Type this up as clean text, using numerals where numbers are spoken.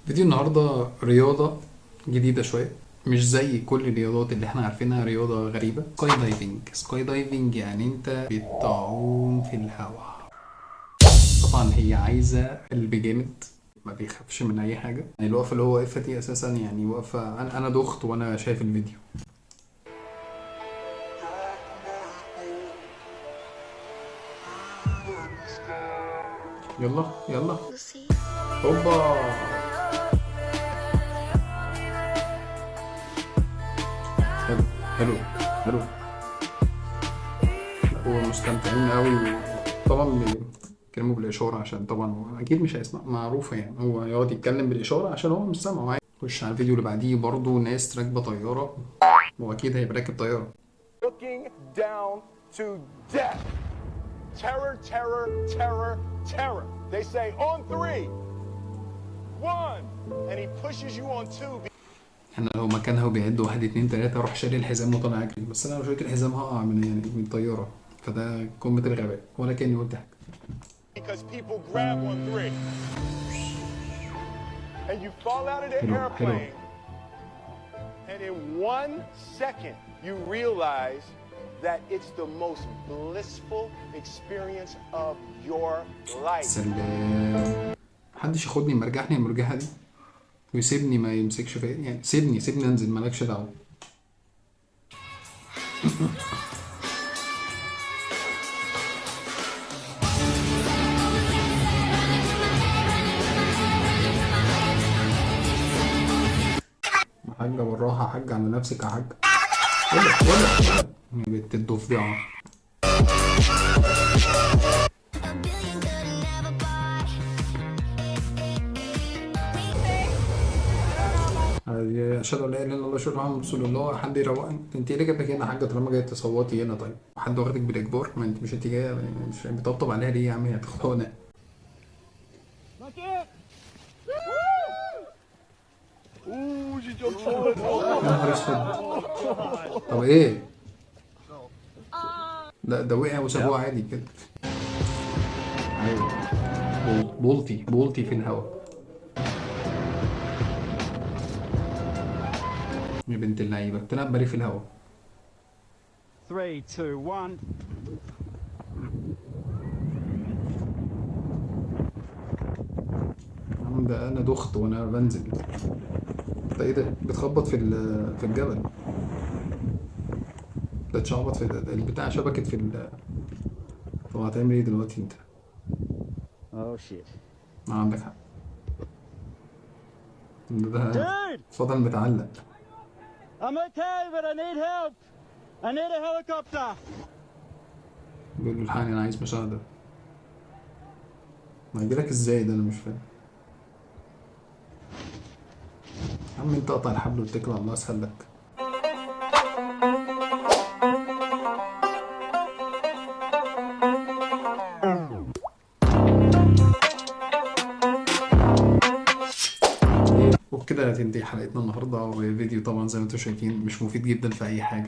فيديو النهاردة رياضة جديدة شوية، مش زي كل الرياضات اللي احنا عارفينها. رياضة غريبة، سكاي دايفنج. سكاي دايفنج يعني انت بتعوم في الهواء. طبعا هي عايزة قلب جامد، ما بيخافش من اي حاجة. يعني الوقفة اللي هو واقفها دي اساسا يعني وقفة انا دخت وانا شايف الفيديو. يلا يلا هوبا. حلو حلو حلو. هو مستمتعين قوي، وطبعا بيتكلموا بالإشارة عشان طبعا هو أكيد مش هيسمع. معروفة يعني هو يقعد يتكلم بالإشارة عشان هو مش سامعه عادي. خش على الفيديو اللي بعديه، برضه ناس راكبة طيارة، وأكيد هيبقى راكب طيارة. Looking down to death. Terror, terror, terror, terror. They say on three. One. And he pushes you on two. أنا لو مكانها وبيعد واحد اتنين تلاتة أروح شاري الحزام وطالع أجري، بس أنا لو شلت الحزام هقع من الطيارة، فده قمة الغباء، ولا كأني قلت حاجة. Because people grab on three. And you fall out of the حلو حلو. airplane. And in 1 second, you realize that it's the most blissful experience of your life. سلام. محدش ياخدني مرجحني المرجحة دي ويسيبني ما يمسكش فيا، يعني سيبني انزل، مالكش دعوة. حاجة بالراحة، حاجة على نفسك يا حاجة. ولا يا بنت الضفدعة. أشهد أن لا إله إلا الله وأشهد أن محمد رسول الله. حد يروقني؟ أنت إيه اللي جابك هنا يا حاجة طالما جاية تصوتي هنا؟ طيب حد واخدك بالإجبار؟ ما أنت مش جاية، مش بيطبطب عليها ليه يا عم؟ هي هتاخدها هنا. يا نهار أسود. طب إيه؟ ده وقع وسابوه عادي كده. أيوه، بولتي في الهواء. يا بنت اللعيبة بتلعب بالي في الهواء. 3, 2, 1. يا عم ده أنا دخت وأنا بنزل. ده إيه ده؟ بتخبط في الجبل. ده اتشعبط في البتاع، شبكت في طب هتعمل إيه دلوقتي أنت؟ Oh shit. ما عندك حق. ده Dude! فضل متعلق. I'm okay, but I need help. I need a helicopter. بيقول له الحقني أنا عايز مساعدة. ما يجيلك إزاي ده؟ أنا مش فاهم. يا عم أنت قطع الحبل واتكل على الله أسهل لك. وبكده هتنتهي حلقتنا النهارده، وفيديو طبعا زي ما انتم شايفين مش مفيد جدا في اي حاجه.